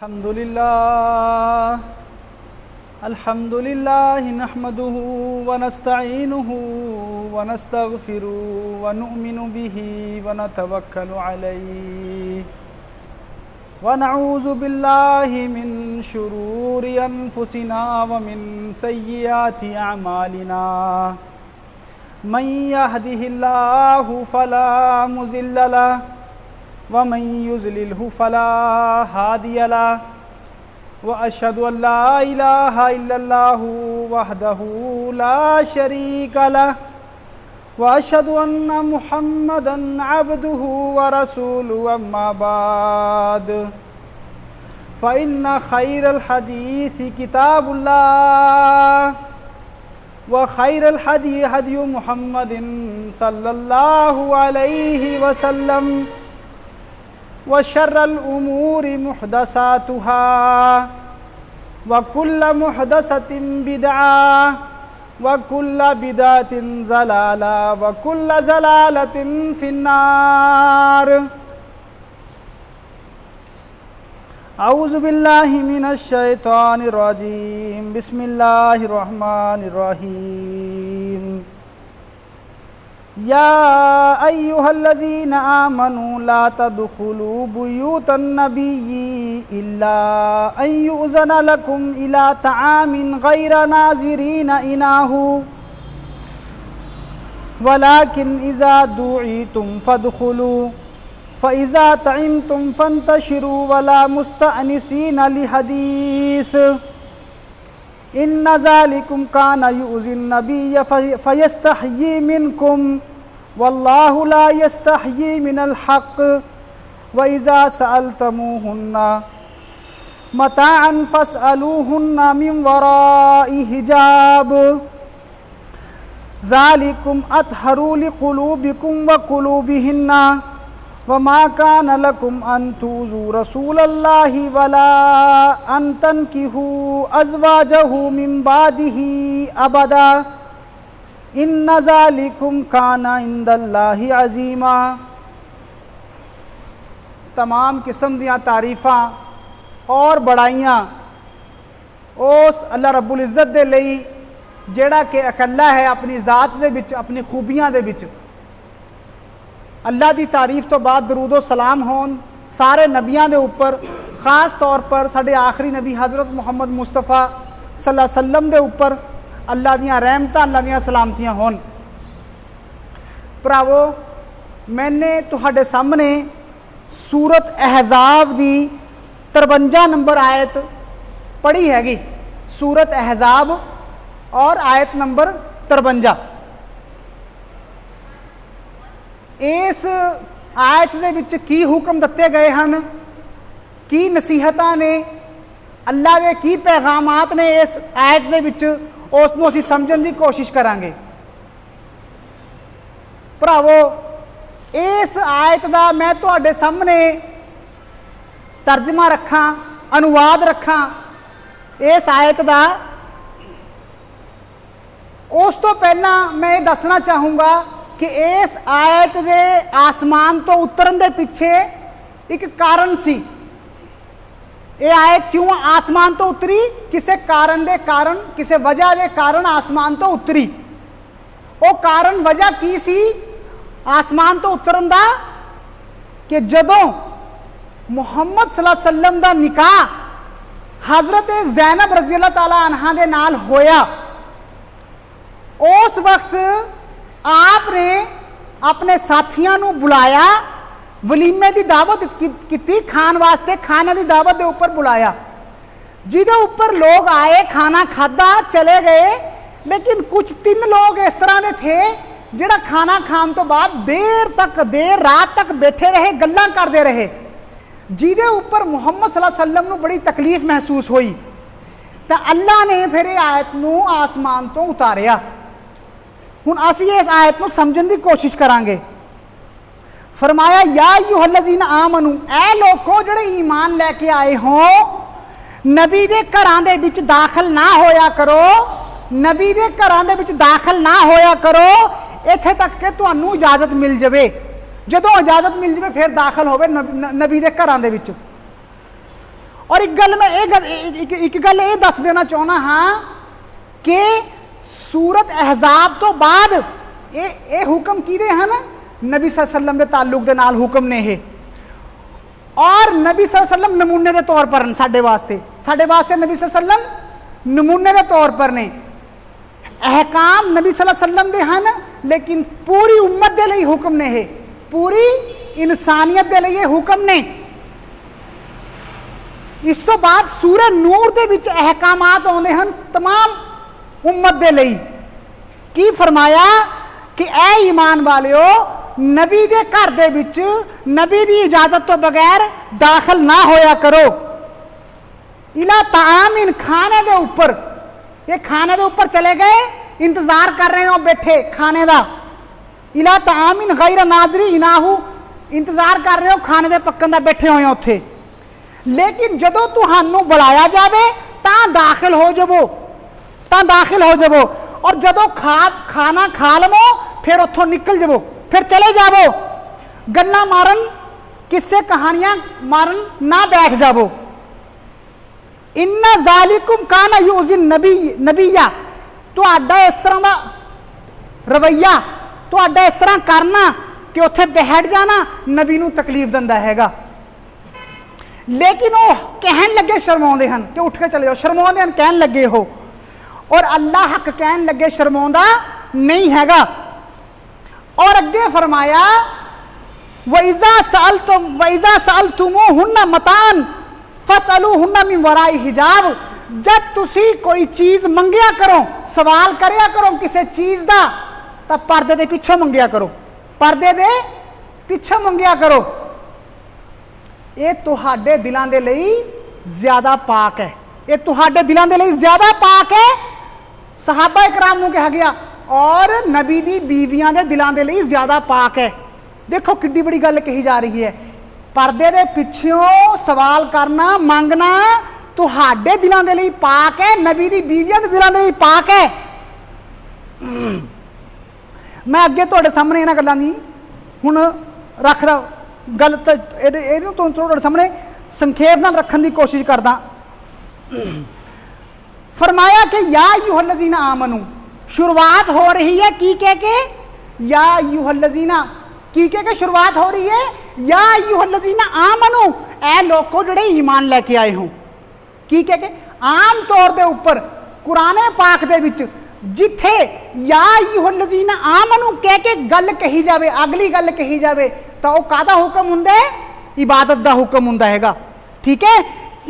अल्हम्दुलिल्लाह नहमदुहु व नस्तईनुहु व नस्तगफिरुहु व नु'मिनु बिही व नतवक्कलु अलैहि व नऊज़ु बिल्लाहि मिन शुरूरि अनफुसिना व मिन सय्यिआति अमालिना मन यहदिहिल्लाहु फला मुज़िल्ल लहु व मन युज़लिल्हु फला हादिय लहु व अशहदु अल्ला इलाहा इल्लल्लाहु वहदहु ला शरीक लहु व अशहदु अन्ना मुहम्मदन अब्दुहु व रसूलुहु अम्मा बाद फ़इन्न खैरल हदीसी किताबुल्लाह व खैरल हदी हदी मुहम्मदिन सल्लल्लाहु अलैहि वसल्लम व शर्रल उमूरि मुहदसातुहा व कुल्ल मुहदसतिन बिदअह व कुल्ल बिदअतिन ज़लाला व कुल्ल ज़लालतिन फिन्नार। औज़ु बिल्लाहि मिनश शैतानिर रजीम बिस्मिल्लाहिर रहमानिर रहीम। या अय्युहल्लज़ीना आमनू ला तदखुलू बुयूतन नबिय्यि इल्ला अन युअज़ना लकुम इला तआमिन गैरा नाज़िरीना इनाहु वलाकिन इज़ा दुईतुम फदखुलू फ़इज़ा तइमतुम फंतशिरू वला मुस्तअनिसीना लिहदीस इन्ना ज़ालिकुम काना युज़िन नबिय्य फ़यस्तहयी मिनकुम वल्लाहु ला यस्तहयी मिनल हक़ व इज़ा सअल्तमूहुन्ना मताअन फ़स्अलूहुन्ना मिन वराइ हिजाब ज़ालिकुम अत्हरु लिक़ुलूबिकुम व क़ुलूबिहिन्ना वमा कान लकुम अन तुज़ू रसूलल्लाहि वला अन तनकिहू अज़वाजहू मिन बादिही अबदा इन्ना ज़ालिकुम काना इंदल्लाहि अज़ीमा। तमाम किस्म दियां तारीफ़ां और बड़ाइयां उस अल्लाह रब्बुल इज़्ज़त दे लई जेड़ा कि अकल्ला है अपनी ज़ात दे विच अपनी खूबियां दे विच। अल्लाह की तारीफ़ तो बाद दरूदो सलाम होन सारे नबियां दे उपर, ख़ास तौर पर साढ़े आखिरी नबी हज़रत मुहम्मद मुस्तफ़ा सल्लल्लाहु अलैहि वसल्लम दे उपर अल्लाह दियां रहमतां अल्लाह दियां सलामतियां होन। भरावो, मैंने तुहाडे सामने सूरत अहज़ाब दी 53 नंबर आयत पढ़ी हैगी। सूरत अहज़ाब और आयत नंबर 53। इस आयत दे विच की हुक्म दिते गए हैं, की नसीहतां ने, अल्लाह के की पैगामात ने इस आयत दे विच, उसनूं असीं समझण दी कोशिश करांगे। भरावो, इस आयत दा मैं तुहाडे सामने तर्जमा रखां, अनुवाद रखां इस आयत दा, उस तो पहला मैं दसना चाहूँगा कि इस आयत दे आसमान तो उतरन दे पिछे एक कारण सी। ये आयत क्यों आसमान तो उतरी? किसी कारण दे कारण, किसी वजह दे कारण आसमान तो उतरी। वो कारण वजह की सी आसमान तो उतरन दा? कि जदों मुहम्मद सल्लल्लाहु अलैहि वसल्लम दा निकाह हज़रत ज़ैनब रज़ी अल्लाह तआला अन्हा दे नाल होया, उस वक्त आपने अपने साथियों को बुलाया, वलीमे की दावत की, खान वास्ते खाने की दावत के उपर बुलाया, जिदे उपर लोग आए, खाना खादा, चले गए। लेकिन कुछ 3 लोग इस तरह के थे जिहड़ा खाना खाने तो बाद देर रात तक बैठे रहे, गल्लां करते रहे, जिदे उपर मुहम्मद सल्लल्लाहु अलैहि वसल्लम को बड़ी तकलीफ महसूस हुई। तो अल्लाह ने फिर आयत नूं आसमान तो उतारिया। हुण असीं इस आयत को समझण की कोशिश करांगे। फरमाया या अय्युहल्लज़ीना आमनू, ऐ लोगो जिहड़े ईमान लैके आए हो, नबी दे घरां दे विच दाखिल ना होया करो, नबी दे घरां दे विच दाखिल ना होया करो, इत्थे तक कि तुहानूं इजाजत मिल जावे। जदों इजाजत मिल जाए फिर दाखिल होवे नबी दे घरां दे विच। और एक गल मैं एक गल ये दस देना चाहना हाँ कि सूरत अहज़ाब तो बाद ये हुक्म किदे हैं ना, नबी सल्लल्लाहु अलैहि वसल्लम के ताल्लुक दे नाल हुक्म ने ये, और नबी सल्लल्लाहु अलैहि वसल्लम नमूने के तौर पर साडे वास्ते नबी सल्लल्लाहु अलैहि वसल्लम नमूने के तौर पर ने। अहकाम नबी सल्लल्लाहु अलैहि वसल्लम दे हैं, लेकिन पूरी उम्मत दे लई हुक्म ने है, पूरी इंसानियत दे लई हुक्म ने। इस तो बाद सूरह नूर दे विच अहकामात आउंदे हन तमाम उम्मत दे लई। की फरमाया कि ऐ ईमान वालियो, नबी दे घर दे विच नबी दी इजाजत तो बगैर दाखिल ना होया करो। इला तामीन, खाने दे ऊपर, ये खाने दे ऊपर चले गए, इंतजार कर रहे हो बैठे खाने दा। इला तामीन गैर नाजरी इनाहू, इंतजार कर रहे हो खाने दे पक्कन दा, बैठे हुए उत्थे। लेकिन जदों तुहानू बुलाया जावे तां दाखिल हो जावो, और जदों खाना खा लवो फिर उत्थों निकल जावो, फिर चले जावो। गल्लां मारन, किस्से कहानियां मारन ना बैठ जावो। इन्ना ज़ालिकुम काना यूज़िन नबीया, तुहाडा इस तरह का रवैया, तुहाडा इस तरह करना कि उत्थे बैठ जाना नबी नूं तकलीफ दिंदा हैगा। लेकिन वो कहन लगे शर्माउंदे हन कि उठ के चले जाओ, शर्माउंदे हन कहन लगे हो, और अल्लाह हक कहन लगे शर्माउंदा नहीं हैगा। और अगे फरमाया वइज़ा सअलतुमूहुन्ना मतान फसअलूहुन्ना मिन वराई हिजाब, जब तुसी कोई चीज़ मंगिया करो, सवाल करया करो किसी चीज़ का, तब पर्दे दे पिछों मंगिया करो, पर्दे दे पिछों मंगिया करो। ये तुहाडे दिलां दे लई ज़्यादा पाक है, ये तुहाडे दिलां दे लई ज़्यादा पाक है। सहाबा इकराम नूं कहा गया, और नबी दी बीवियां दे दिलां दे लई ज़्यादा पाक है। देखो किड्डी बड़ी गल कही जा रही है, पर्दे दे पिछों सवाल करना, मंगना तुहाडे दिलां दे लई पाक है, नबी दी बीवियां दे दिलां दे लई पाक है। मैं अगे तुहाडे सामने इन्हां गल्लां दी हुण रखदा गल तुहाडे सामने संखेप नाल रखण दी कोशिश करदा। फरमाया कि या अय्युहल्लज़ीना आमनू, शुरुआत हो रही है की कह के, या अय्युहल्लज़ीना की कह के शुरुआत हो रही है, या अय्युहल्लज़ीना आमनू, ऐ लोगों जिहड़े ईमान लैके आए हो। की कह के आम तौर दे उपर कुराने पाक दे विच जिथे या अय्युहल्लज़ीना आमनू कह के गल कही जावे, अगली गल कही जावे, तो वह काहदा हुक्म हुंदा है? इबादत दा हुक्म हुंदा हैगा, ठीक है,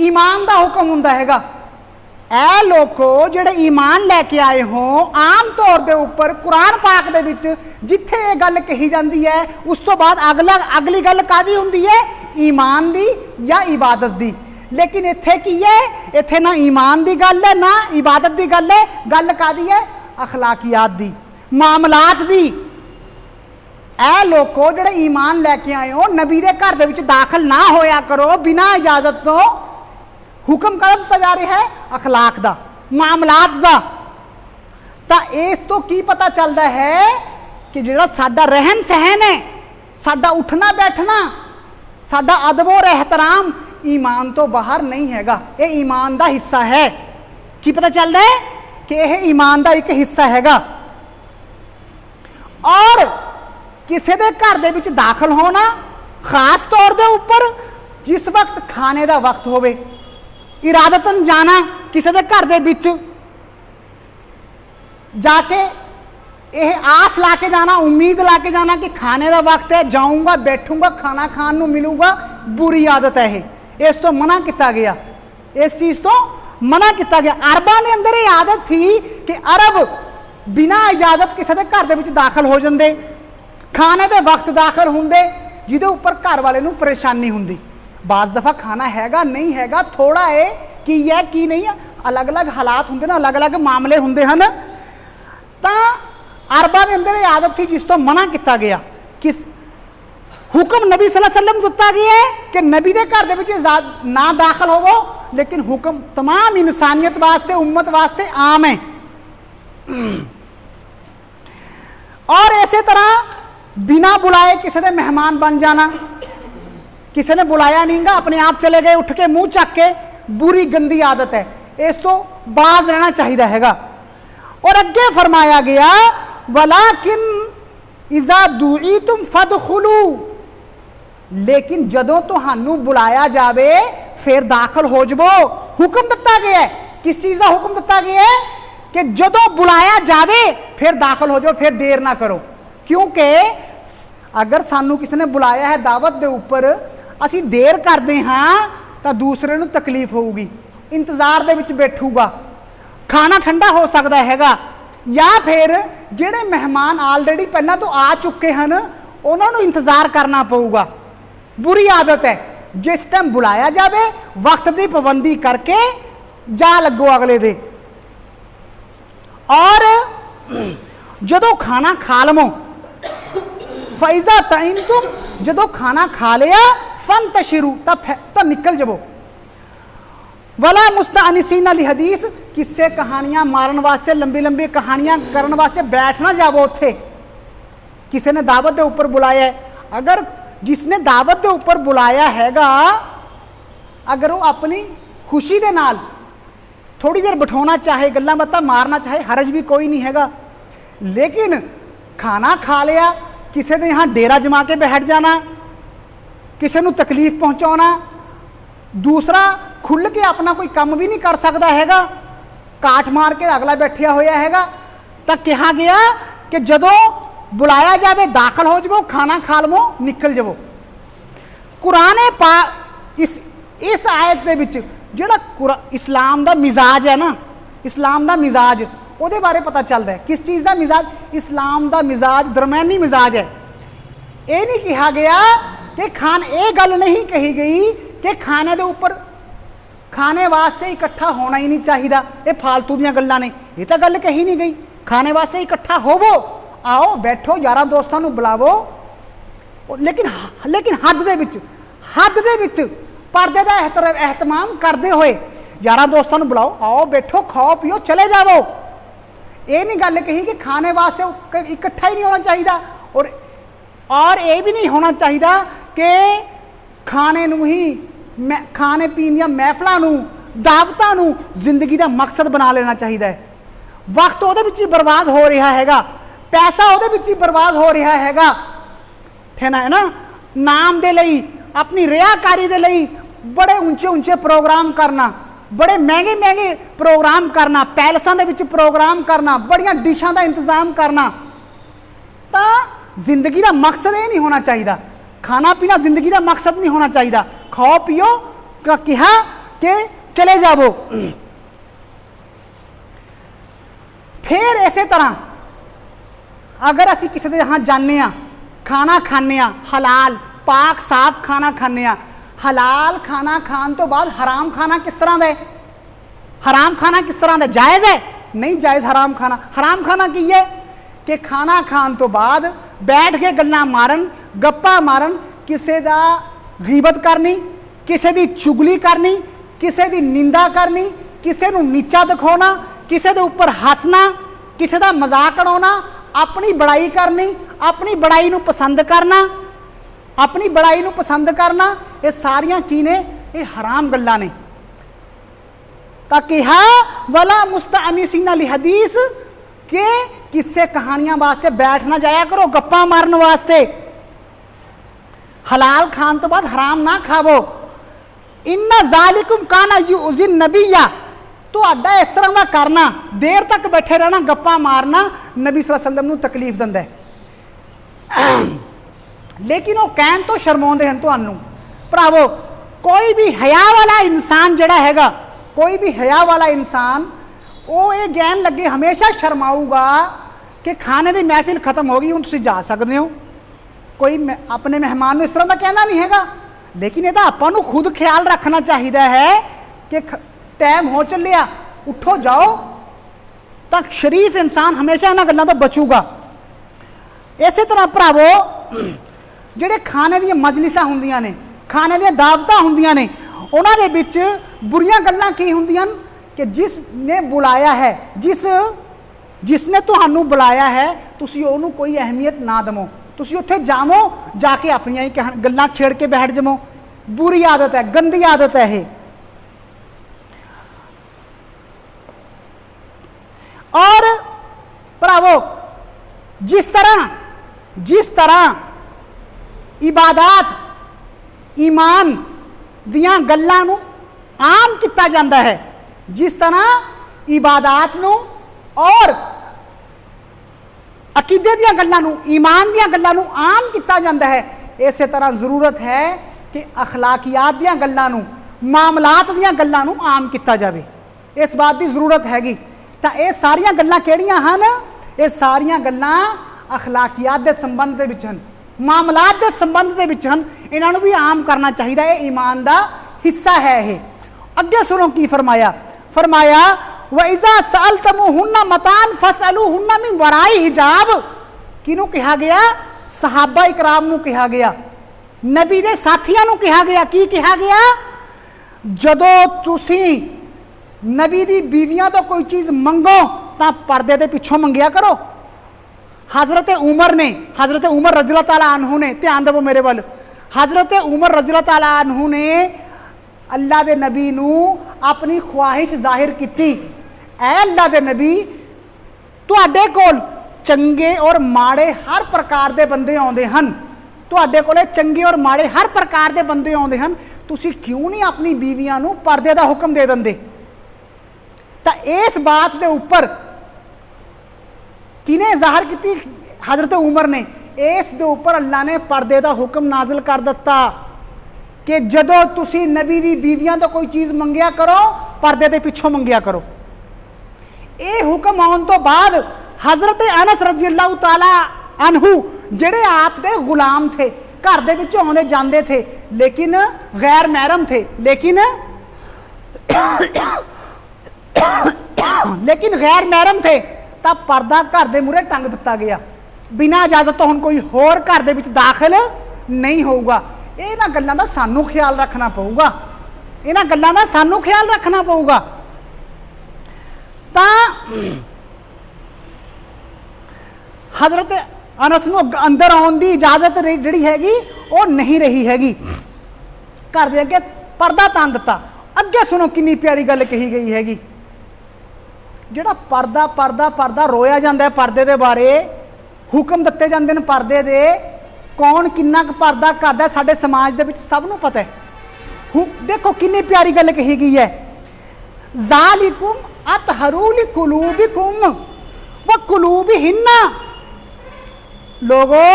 ईमान दा हुक्म हुंदा हैगा। ऐ लोगो जिहड़े ईमान लैके आए हो, आम तौर दे उपर कुरान पाक दे विच जिथे ये गल कही जाती है, उस तो बाद अगली गल कादी हुंदी है? ईमान दी या इबादत दी। लेकिन इत्थे की है? इत्थे ना ईमान दी गल है ना इबादत दी गल है, गल कादी है? अखलाकियात दी, मामलात दी। ऐ लोगो जिहड़े ईमान लैके आए हो, नबी दे घर दे विच दाखिल ना होया करो बिना इजाजत तो। हुक्म कर दिता जा रहा है अखलाक दा, मामलात दा। तो इस तो की पता चलता है कि जिहड़ा साडा रहन सहन है, साडा उठना बैठना, साडा अदब और एहतराम ईमान तो बाहर नहीं हैगा, ये ईमान दा हिस्सा है। की पता चलता है कि यह ईमान दा एक हिस्सा हैगा। और किसी दे घर दे विच दाखिल होना, खास तौर दे उपर जिस वक्त खाने का वक्त होवे, इरादतन जाना किसी के घर दे विच जाके यह आस ला के जाना, उम्मीद ला के जाना कि खाने का वक्त है, जाऊंगा बैठूंगा खाना खान नूं मिलूगा, बुरी आदत है यह। इस तो मना किया गया, इस चीज़ तो मना किया गया। अरबां ने अंदर ये आदत थी कि अरब बिना इजाजत किसी के घर दे विच दाखिल हो जाते, खाने के वक्त दाखिल होंदे, जिहदे उपर घर वाले नूं परेशानी हुंदी। बाज़ दफ़ा खाना हैगा नहीं हैगा, थोड़ा है कि है कि नहीं है, अलग अलग हालात होंगे ना, अलग अलग मामले होंगे हैं। तो अरबां के अंदर ये आदत थी जिस तो मना किया गया। किस हुक्म नबी सल्लल्लाहु अलैहि वसल्लम दिता गया है कि नबी के घर दे विच ना दाखिल होवो, लेकिन हुक्म तमाम इंसानियत वास्ते, उम्मत वास्ते आम है। और इस तरह बिना बुलाए किसी के मेहमान बन जाना, किसी ने बुलाया नहीं गा, अपने आप चले गए उठ के मुंह चक के, बुरी गंदी आदत है, इस तो बाज रहना चाहिए हैगा। और अगे फरमाया गया वलाकिन इज़ा दुईतुम फदखुलू, लेकिन जदों तुहानू बुलाया जावे फिर दाखिल हो जावो। हुक्म दिता गया है, किस चीज़ का हुक्म दिता गया है कि जदों बुलाया जावे फिर दाखिल हो जाओ, फिर देर ना करो। क्योंकि अगर सानू किसी ने बुलाया है दावत के उपर, असी देर करते हाँ तो दूसरे नू तकलीफ होगी, इंतजार दे विच बैठूगा, खाना ठंडा हो सकता हैगा, या फिर जिहड़े मेहमान ऑलरेडी पहला तो आ चुके हैं उन्होंने इंतजार करना पऊगा। बुरी आदत है, जिस टाइम बुलाया जाए वक्त की पाबंदी करके जा लगो अगले दे। और जदों खाना खा लवो फैज़ा तईन तुम, जदों खाना खा लिया फन तशरू तो निकल जावो। वला मुस्तअनिसीन लि हदीस, किस्से कहानियां मारन वास्ते, लंबी लंबी कहानियां करने वास्ते बैठ ना जावो उत्थे। किसी ने दावत के उपर बुलाया है, अगर जिसने दावत के उपर बुलाया हैगा अगर वो अपनी खुशी के नाल थोड़ी देर बिठाना चाहे, गल्लां बातां मारना चाहे, हरज भी कोई नहीं हैगा। लेकिन खाना खा लिया, किसी ने यहाँ डेरा जमा के बैठ जाना, किसी को तकलीफ पहुँचाना, दूसरा खुल के अपना कोई काम भी नहीं कर सकता हैगा, काट मार के अगला बैठा होया हैगा। तो कहा गया कि जदों बुलाया जाए दाखिल हो जाओ, खाना खा लवो, निकल जाओ। कुरान इस आयत के विच जिहड़ा इस्लाम का मिजाज है ना, इस्लाम का मिजाज वो बारे पता चलता है। किस चीज़ का मिजाज? इस्लाम का मिजाज दरम्यानी मिजाज है। ये नहीं कहा गया कि ये गल नहीं कही गई कि खाने के उपर खाने वास्ते इकट्ठा होना ही नहीं चाहिए, ये फालतू दी गल्लां ने, ये तो गल कही नहीं गई। खाने वास्ते इकट्ठा होवो, आओ बैठो, यारां दोस्तां नूं बुलावो, लेकिन हद दे विच पर्दे का एहतमाम करते हुए यारां दोस्तां नूं बुलाओ, आओ बैठो, खाओ पियो, चले जाओ। ये नहीं गल कही कि खाने वास्ते इकट्ठा ही नहीं होना चाहिए। और ये भी नहीं होना चाहिए कि खाने नूं ही खाने पीने दी महफिलां नूं, दावतां नूं जिंदगी का मकसद बना लेना चाहिए है। वक्त उहदे विच ही बर्बाद हो रहा हैगा, पैसा उहदे विच ही बर्बाद हो रहा हैगा, है ना। नाम दे लई, अपनी रियाकारी दे लई बड़े ऊंचे ऊंचे प्रोग्राम करना, बड़े महंगे महंगे प्रोग्राम करना, पैलसां दे विच प्रोग्राम करना, बड़ियां डिशां दा इंतजाम करना, तो जिंदगी का मकसद ये नहीं होना चाहिए। खाना पीना जिंदगी का मकसद नहीं होना चाहिए। खाओ पियो का कहा कि चले जाओ। फिर इसे तरह अगर असी किसी के यहाँ जाने, खाना खाने, हलाल पाक साफ खाना खाने, हलाल खाना खान तो बाद हराम खाना किस तरह का है? हराम खाना किस तरह का? जायज़ है? नहीं जायज़ हराम खाना। हराम खाना की है कि खाना खान तो बाद बैठ के गल्लां मारन, गप्पा मारन, किसी का गीबत करनी, किसी की चुगली करनी, किसी की निंदा करनी, किसी को नीचा दिखाना, किसी के उपर हसना, किसी का मजाक उड़ाना, अपनी बड़ाई करनी, अपनी बड़ाई नूं पसंद करना, अपनी बड़ाई नूं पसंद करना, ये सारियां की ने? ये हराम गल्लां ने। तां कहा वला मुस्तअनिसीन लि हदीस के किस्से कहानियां वास्ते बैठ ना जाया करो, गप्पा मारन वास्ते। हलाल खान तो बाद हराम ना खावो। इन्ना ज़ालिकुम काना युज़िन नबिया, तो अड्डा इस तरह का करना, देर तक बैठे रहना, गप्पा मारना, नबी सल्लल्लाहु अलैहि वसल्लम नूं तकलीफ दिंदा है। लेकिन वो कहन तो शर्माउंदे हैं तुहानूं भरावो। कोई भी हया वाला इंसान जिहड़ा हैगा, कोई भी हया वाला इंसान वो ये ज्ञान लगे हमेशा शर्माऊगा कि खाने की महफिल खत्म हो गई, हुण तुसीं जा सकदे हो। कोई अपने मेहमान नूं इस तरह का कहना नहीं हैगा। लेकिन यह आपां नूं खुद ख्याल रखना चाहिए है कि टाइम हो चलिया, उठो जाओ। तो शरीफ इंसान हमेशा इन्हां गल्लां तो बचूगा। इस तरह भरावो जिहड़े खाने दी मजलिसां हुंदियां ने, खाने दी दावतां हुंदियां ने, उन्हां दे विच बुरियां गल्लां की हुंदियां कि जिसने बुलाया है, जिसने तुहानूं बुलाया है, तुसीं उहनूं कोई अहमियत ना देवो, तुसीं उत्थे जावो, जाके अपनियां ही गल्लां छेड़ के बैठ जावो। बुरी आदत है, गंदी आदत है ये। और भरावो जिस तरह इबादत ईमान दियां गल्लां नूं आम किया जाता है, जिस तरह इबादत नूं और अकीदे दियां गल्लां नूं ईमान दियां गल्लां नूं आम किया जाता है, इस तरह जरूरत है कि अखलाकियात दियां गल्लां नूं मामलात दियां गल्लां नूं आम किया जाए। इस बात की जरूरत हैगी। तो ये सारियां गल्लां किहड़ियां हन? ये सारियां गल्लां अखलाकियात के संबंध दे विच हन, मामलात के संबंध दे विच हन। इन्हां नूं भी आम करना चाहिए, ये ईमान का हिस्सा है। ये अगे सुनो की फरमाया व इज़ा सअलतमुहुन्ना मतान फसअलूहुन्ना मिन वराई हिजाब। किनू कहा गया? सहाबा इकराम नूं कहा गया, नबी दे साथियां नूं कहा गया। की कहा गया? जदों तुसीं नबी दी बीवियां तो कोई चीज़ मंगो तो पर्दे दे पिछों मंगिया करो। हज़रत उमर रज़ियल्लाहु तआला अन्हु ने, ध्यान देवो मेरे वाल, हज़रत उमर रज़ियल्लाहु तआला अन्हु ने अल्लाह दे नबी नूं अपनी ख्वाहिश जाहिर की, ऐ अल्लाह दे नबी तुहाडे कोल चंगे और माड़े हर प्रकार के बंदे आउंदे हन, तुहाडे कोले चंगे और माड़े हर प्रकार के बंदे आउंदे हन, तुसीं क्यों नहीं अपनी बीवियां नूं पर्दे का हुक्म दे दिंदे? तो इस बात के उपर किने जाहिर की? हज़रत उमर ने। इस दे उपर अल्लाह ने पर्दे का हुक्म नाजिल कर दिता कि जदों तुसीं नबी दी बीवियां तो कोई चीज़ मंगिया करो, पर्दे के पिछों मंगिया करो। ये हुक्म आने तो बाद हज़रत अनस रज़ियल्लाहु तआला अन्हु जेड़े आप दे गुलाम थे, घर दे विच आउंदे जांदे थे, लेकिन गैर महरम थे, लेकिन गैर महरम थे, तब पर्दा घर के मूहरे टंग दिता गया। बिना इजाजत तो हुण कोई होर घर दे विच दाखिल नहीं होगा। इन्हां गल्लां दा सानू ख्याल रखना पऊगा, इन्हां गल्लां दा सानू ख्याल रखना पऊगा। तां हज़रत अनस नूं अंदर आउण दी इजाजत जिहड़ी हैगी वो नहीं रही हैगी, घर दे अगे पर्दा तान दिता। अगे सुनो कितनी प्यारी गल कही गई हैगी। जिहड़ा पर्दा पर्दा पर्दा रोया जाता है, पर्दे दे बारे हुक्म दिते जाते हैं पर्दे दे, कौन किन्ना पर्दा करदा साडे समाज दे विच सब नूं पता है। देखो कितनी प्यारी गल कही गई है, ज़ालिकुम अतहरू लिकुलूबिकुम व कुलूबिहिन्ना। लोगो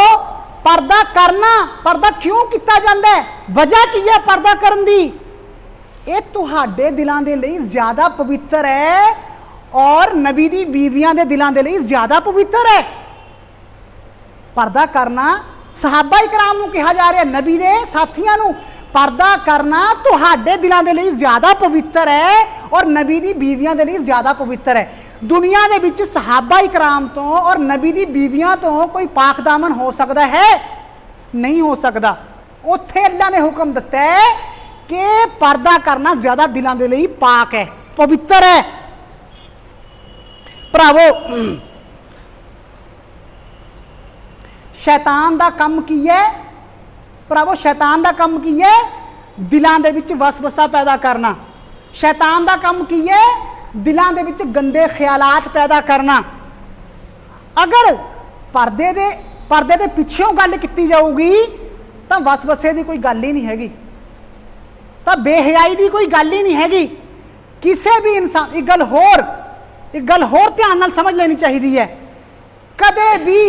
पर्दा करना, पर्दा क्यों किया जाता है, वजह की है पर्दा करन दी? ये तुहाडे दिलां दे लई ज़्यादा पवित्र है और नबी दी बीवियां दे दिलां दे लई ज़्यादा पवित्र है। पर्दा करना सहाबा इकराम नूं कहा जा रहा है, नबी दे साथियां नूं, पर्दा करना तुहाडे दिलां दे लई ज़्यादा पवित्र है और नबी दी बीवियां दे लई ज़्यादा पवित्र है। दुनिया दे विच सहाबा इकराम तो और नबी दी बीवियां तो कोई पाक दामन हो सकता है? नहीं हो सकता। उत्थे अल्लाह ने हुक्म दिता है कि पर्दा करना ज़्यादा दिलां दे लई पाक है, पवित्र है। भरावो शैतान दा कम की है? भरावो शैतान दा कम की है? दिलां दे विच वसवसा पैदा करना। शैतान दा कम की है? दिलां दे विच गंदे ख्यालात पैदा करना। अगर पर्दे दे पिछों गल की जाऊगी तो वसवसे की कोई गल ही नहीं हैगी, तो बेहयाई की कोई गल ही नहीं हैगी। किसी भी इंसान एक गल होर ध्यान नाल समझ लेनी चाहिए है। कदे भी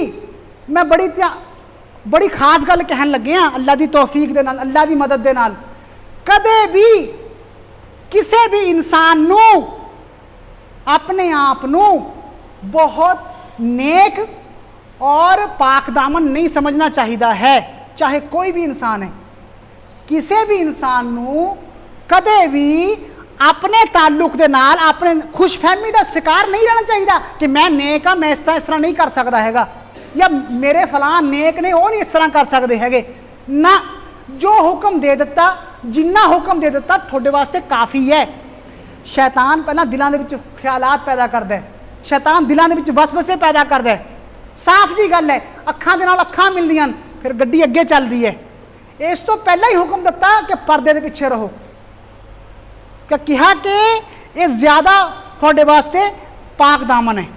मैं बड़ी खास गल कहन लगे हाँ, अल्लाह की तौफीक दे नाल, अल्लाह की मदद दे नाल, कदे भी किसी भी इंसान नूं अपने आप नूं बहुत नेक और पाकदामन नहीं समझना चाहिए है, चाहे कोई भी इंसान है। किसी भी इंसान नूं कदे भी अपने ताल्लुक दे नाल अपने खुशफहमी का शिकार नहीं रहना चाहिए कि मैं नेक हाँ, मैं इस तरह नहीं कर सकता हैगा, या मेरे फलां नेक ने वो नहीं इस तरह कर सकते हैगे ना। जो हुक्म दे दिता, जिन्ना हुक्म दे दिता थोड़े वास्ते काफ़ी है। शैतान पहला दिलों के ख्यालात पैदा करता है, शैतान दिलों के वसवसे पैदा करता है। साफ जी गल है, अखां दे नाल अखां मिलदियां फिर गड्डी अगे चलती है। इस तो पहला ही हुक्म दिता कि पर्दे के पिछे रहो, कि कहा कि ये ज्यादा थोड़े वास्ते पाक दामन है।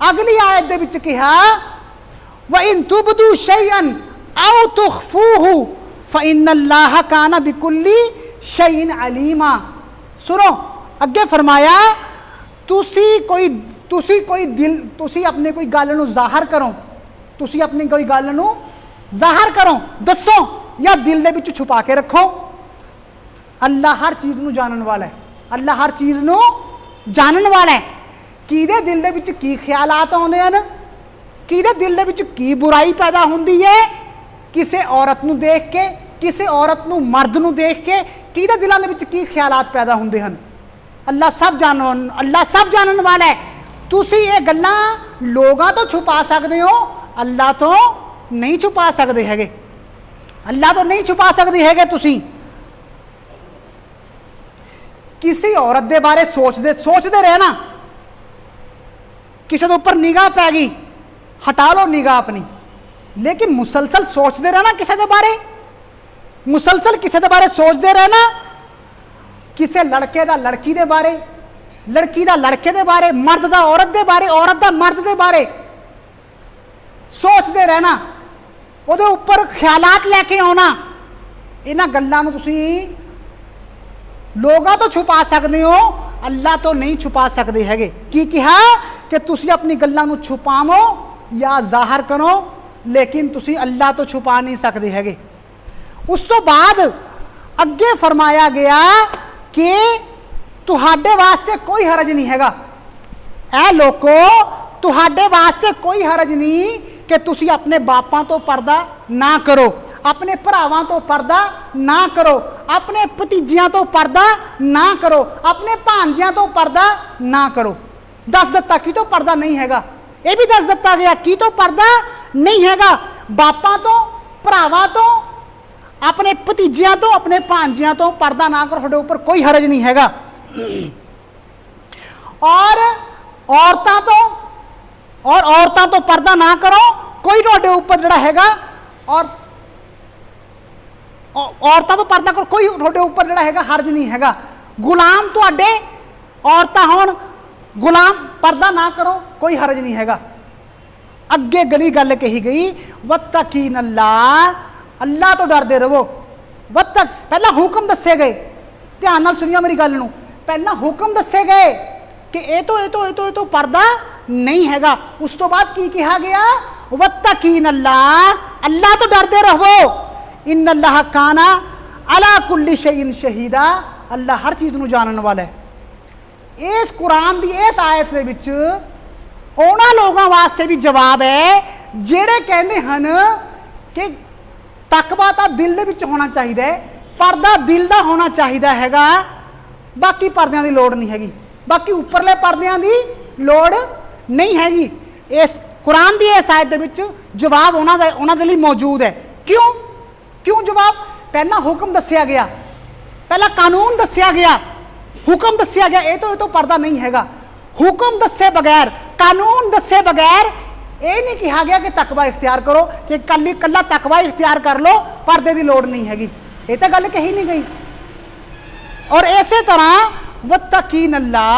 अगली आयत दे विच कहा व इन तुबदू शैअन औ तुखफूहु फइन्नल्लाह काना बिकुल्ली शैइन अलीमा। सुनो, अगे फरमाया तुसी अपने कोई गल नूं ज़ाहिर करो, तुसी अपनी कोई गल नूं ज़ाहिर करो, दसो या दिल दे विच छुपा के रखो। अल्लाह हर चीज़ नूं जानन वाला है, अल्लाह हर चीज़ नूं जानन वाला है। किहदे दिल दे विच की ख्यालात आउंदे हन, किहदे दिल दे विच की बुराई पैदा हुंदी है, किसी औरत नूं देख के, किसी औरत नूं मर्द नूं देख के किहदे दिलां दे विच की ख्यालात पैदा हुंदे हन, अल्लाह सब जानन वाला है। तुसी ये गल्लां लोगां तो छुपा सकदे हो, अल्लाह तो नहीं छुपा सकदे हैगे, अल्लाह तो नहीं छुपा सकदे हैगे। तुसी किसी औरत दे बारे सोचदे रहना, किसी के उपर निगाह पै गई, हटा लो निगाह अपनी, लेकिन मुसलसल सोचते रहना किसी के बारे, मुसलसल किसी के बारे सोचते रहना, किसी लड़के का लड़की के बारे, लड़की का लड़के के बारे, मर्द का औरत के बारे, औरत का मर्द के बारे सोचते रहना, वो उपर ख्यालात लैके आना। इन्हां गल्लां नूं तुसीं लोगां तो छुपा सकते हो, अल्लाह तो नहीं छुपा सकते हैगे। की कहा कि तुसीं अपनी गल्लां नूं छुपावो या ज़ाहिर करो, लेकिन तुसीं अल्लाह तो छुपा नहीं सकते हैगे। उस तो बाद अगे फरमाया गया कि तुहाडे वास्ते कोई हरज नहीं हैगा, ऐ लोको तुहाडे वास्ते कोई हरज नहीं कि तुसीं अपने बापां तो पर्दा ना करो, अपने भरावां तो पर्दा ना करो, अपने भतीजियां तो पर्दा ना करो, अपने भांजियां तो पर्दा ना करो। दस दिता कि तो पर्दा नहीं हैगा, यह भी दस दिता गया कि तो पर्दा नहीं हैगा। बापां तो, भरावां तो, अपने भतीजियां तो, अपने भांजियां तो पर्दा ना करो, तुहाडे उपर कोई हरज नहीं हैगा। और औरतां तो पर्दा ना करो, कोई तुहाडे उपर जिहड़ा हैगा, और औरतां तो पर्दा करो, कोई तुहाडे उपर जिहड़ा हैगा हरज नहीं हैगा। गुलाम तुहाडे औरतां होण, गुलाम पर्दा ना करो, कोई हरज नहीं हैगा। अगे गली गल कही गई वत्तकीन अल्लाह, अल्लाह तो डरते रहो। वत्तक पहला हुक्म दसे गए, ध्यान नाल सुनियो मेरी गल नूं, पहला हुक्म दसे गए कि ये तो पर्दा नहीं हैगा। उस तो बाद की कहा गया वत्तकीन अल्लाह, अल्लाह तो डरते रहो। इन अल्लाह काना अला कुल्ली शैइन शहीदा, अल्लाह हर चीज़ नूं जानन वाला है। इस कुरान की इस आयत दे विच उन्हां लोगों वास्ते भी जवाब है जिहड़े कहंदे हन कि तकवा तां दिल दे विच होना चाहिए, पर्दा दिल दा होना चाहिए हैगा, बाकी पर्दियां दी लोड़ नहीं हैगी, बाकी उपरले पर्दियां दी लोड़ नहीं हैगी। इस कुरान की इस आयत दे विच जवाब उन्हां दे लई मौजूद है। क्यों जवाब? पहला हुक्म दस्सिया गया, पहला कानून दस्सिया गया, हुक्म दस्सिया गया, ये तो पर्दा नहीं हैगा। हुक्म दस्से बगैर, कानून दस्से बगैर ये नहीं कहा गया कि तकवा इख्तियार करो, कि कल्ला तकवा इख्तियार कर लो, पर्दे की लोड़ नहीं हैगी, ये तो गल कही नहीं गई। और इस तरह वत्तकीन अल्लाह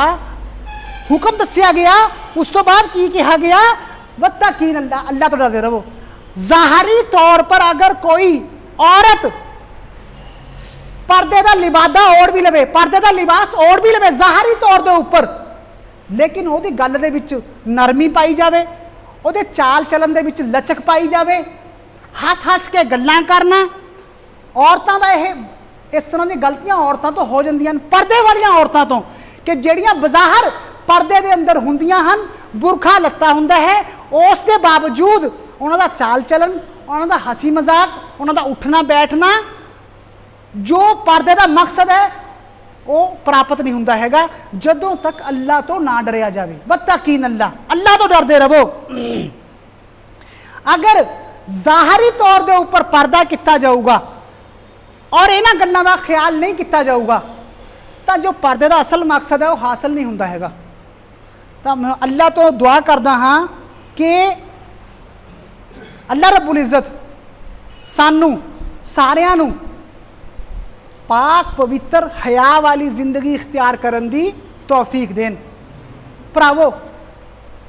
हुक्म दस्सिया गया, उस तो बाद की कहा गया वत्तकीन अल्लाह, अल्लाह तो डरते रहो। ज़ाहरी तौर पर अगर कोई औरत पर्दे का लिबादा ओढ़ भी लवे, पर्दे का लिबास ओढ़ भी लवे ज़ाहरी तौर के उपर, लेकिन वो गल दे विच नरमी पाई जाए, वो चाल चलन दे विच लचक पाई जाए, हस हस के गल्लां करना, औरतों का यह इस तरह की गलतियां औरतों तो हो जांदियां, पर्दे वालियां औरतों तो, कि जिहड़ियां बज़ाहर पर्दे के अंदर हुंदियां हन, बुरखा लत्ता हुंदा है, उस दे बावजूद उन्हां दा चाल चलन, उन्हां दा हसी मजाक, उन्हां दा उठना बैठना जो पर्दे का मकसद है वो प्राप्त नहीं हुंदा हैगा जदों तक अल्लाह तो ना डरिया जाए। वत्तकीन अल्लाह, अल्लाह तो डरते रहो। अगर ज़ाहरी तौर के उपर पर्दा किया जाऊगा और इन्हां गल्लां दा ख्याल नहीं किया जाऊगा, तो जो पर्दे का असल मकसद है वो हासिल नहीं हुंदा हैगा। तो मैं अल्लाह तो दुआ करदा हाँ कि अल्लाह रब्बुल इज़्ज़त सानू ਸਾਰਿਆਂ ਨੂੰ ਪਾਕ ਪਵਿੱਤਰ ਹਯਾ ਵਾਲੀ ਜ਼ਿੰਦਗੀ ਇਖਤਿਆਰ ਕਰਨ ਦੀ ਤੌਫੀਕ ਦੇਣ। ਭਰਾਵੋ,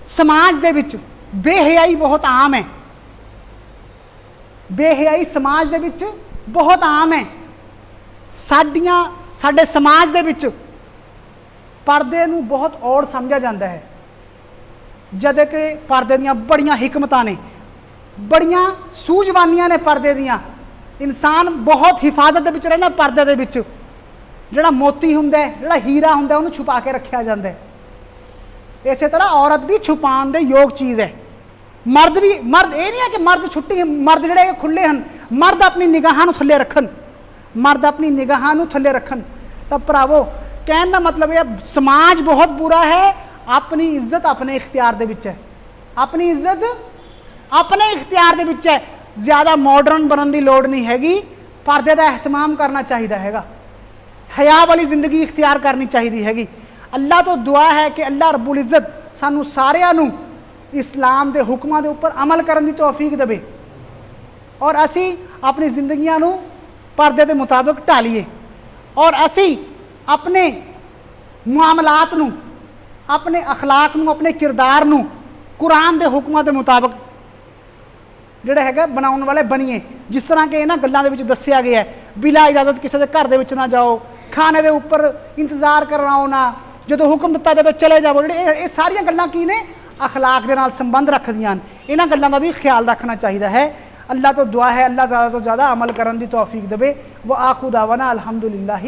ਸਮਾਜ ਦੇ ਵਿੱਚ ਬੇਹਯਾਈ ਬਹੁਤ ਆਮ ਹੈ। ਬੇਹਯਾਈ ਸਮਾਜ ਦੇ ਵਿੱਚ ਬਹੁਤ ਆਮ ਹੈ। ਸਾਡੇ ਸਮਾਜ ਦੇ ਵਿੱਚ ਪਰਦੇ ਨੂੰ ਬਹੁਤ ਔੜ ਸਮਝਿਆ ਜਾਂਦਾ ਹੈ, ਜਦ ਕਿ ਪਰਦੇ ਦੀਆਂ ਬੜੀਆਂ ਹਿਕਮਤਾਂ ਨੇ, ਬੜੀਆਂ ਸੂਝਵਾਨੀਆਂ ਨੇ ਪਰਦੇ ਦੀਆਂ। ਇਨਸਾਨ ਬਹੁਤ ਹਿਫਾਜ਼ਤ ਦੇ ਵਿੱਚ ਰਹਿੰਦਾ ਪਰਦੇ ਦੇ ਵਿੱਚ। ਜਿਹੜਾ ਮੋਤੀ ਹੁੰਦਾ ਹੈ, ਜਿਹੜਾ ਹੀਰਾ ਹੁੰਦਾ, ਉਹਨੂੰ ਛੁਪਾ ਕੇ ਰੱਖਿਆ ਜਾਂਦਾ ਹੈ। ਇਸੇ ਤਰ੍ਹਾਂ ਔਰਤ ਵੀ ਛੁਪਾਉਣ ਦੇ ਯੋਗ ਚੀਜ਼ ਹੈ। ਮਰਦ ਇਹ ਨਹੀਂ ਹੈ ਕਿ ਮਰਦ ਛੁੱਟੀ, ਮਰਦ ਜਿਹੜੇ ਖੁੱਲੇ ਹਨ। ਮਰਦ ਆਪਣੀ ਨਿਗਾਹਾਂ ਨੂੰ ਥੱਲੇ ਰੱਖਣ, ਮਰਦ ਆਪਣੀ ਨਿਗਾਹਾਂ ਨੂੰ ਥੱਲੇ ਰੱਖਣ। ਤਾਂ ਭਰਾਵੋ, ਕਹਿਣ ਦਾ ਮਤਲਬ ਇਹ, ਸਮਾਜ ਬਹੁਤ ਬੁਰਾ ਹੈ, ਆਪਣੀ ਇੱਜ਼ਤ ਆਪਣੇ ਇਖਤਿਆਰ ਦੇ ਵਿੱਚ ਹੈ। ਆਪਣੀ ਇੱਜ਼ਤ ਆਪਣੇ ਇਖਤਿਆਰ ਦੇ ਵਿੱਚ ਹੈ। ਜ਼ਿਆਦਾ ਮਾਡਰਨ ਬਣਨ ਦੀ ਲੋੜ ਨਹੀਂ ਹੈਗੀ। ਪਰਦੇ ਦਾ ਅਹਿਤਮਾਮ ਕਰਨਾ ਚਾਹੀਦਾ ਹੈਗਾ। ਹਯਾ ਵਾਲੀ ਜ਼ਿੰਦਗੀ ਇਖਤਿਆਰ ਕਰਨੀ ਚਾਹੀਦੀ ਹੈਗੀ। ਅੱਲਾ ਤੋਂ ਦੁਆ ਹੈ ਕਿ ਅੱਲਾ ਰੱਬੁਲ ਇੱਜ਼ਤ ਸਾਨੂੰ ਸਾਰਿਆਂ ਨੂੰ ਇਸਲਾਮ ਦੇ ਹੁਕਮਾਂ ਦੇ ਉੱਪਰ ਅਮਲ ਕਰਨ ਦੀ ਤੌਫੀਕ ਦੇਵੇ ਔਰ ਅਸੀਂ ਆਪਣੀ ਜ਼ਿੰਦਗੀਆਂ ਨੂੰ ਪਰਦੇ ਦੇ ਮੁਤਾਬਕ ਢਾਲੀਏ ਔਰ ਅਸੀਂ ਆਪਣੇ ਮਾਮਲਾਤ ਨੂੰ, ਆਪਣੇ ਅਖਲਾਕ ਨੂੰ, ਆਪਣੇ ਕਿਰਦਾਰ ਨੂੰ ਕੁਰਾਨ ਦੇ ਹੁਕਮਾਂ ਦੇ ਮੁਤਾਬਕ ਜਿਹੜਾ ਹੈਗਾ ਬਣਾਉਣ ਵਾਲੇ ਬਣੀਏ। ਜਿਸ ਤਰ੍ਹਾਂ ਕਿ ਇਹਨਾਂ ਗੱਲਾਂ ਦੇ ਵਿੱਚ ਦੱਸਿਆ ਗਿਆ ਹੈ, ਬਿਲਾ ਇਜਾਜ਼ਤ ਕਿਸੇ ਦੇ ਘਰ ਦੇ ਵਿੱਚ ਨਾ ਜਾਓ, ਖਾਣੇ ਦੇ ਉੱਪਰ ਇੰਤਜ਼ਾਰ ਕਰਵਾਓ ਨਾ, ਜਦੋਂ ਹੁਕਮ ਦਿੱਤਾ ਜਾਵੇ ਚਲੇ ਜਾਓ। ਜਿਹੜੇ ਇਹ ਸਾਰੀਆਂ ਗੱਲਾਂ ਕੀ ਨੇ, ਅਖਲਾਕ ਦੇ ਨਾਲ ਸੰਬੰਧ ਰੱਖਦੀਆਂ ਹਨ। ਇਹਨਾਂ ਗੱਲਾਂ ਦਾ ਵੀ ਖਿਆਲ ਰੱਖਣਾ ਚਾਹੀਦਾ ਹੈ। ਅੱਲਾ ਤੋਂ ਦੁਆ ਹੈ, ਅੱਲਾ ज़्यादा ਤੋਂ ज़्यादा अमल करने की तौफीक देवे। व आखिर दावाना अल्हम्दुलिल्लाह।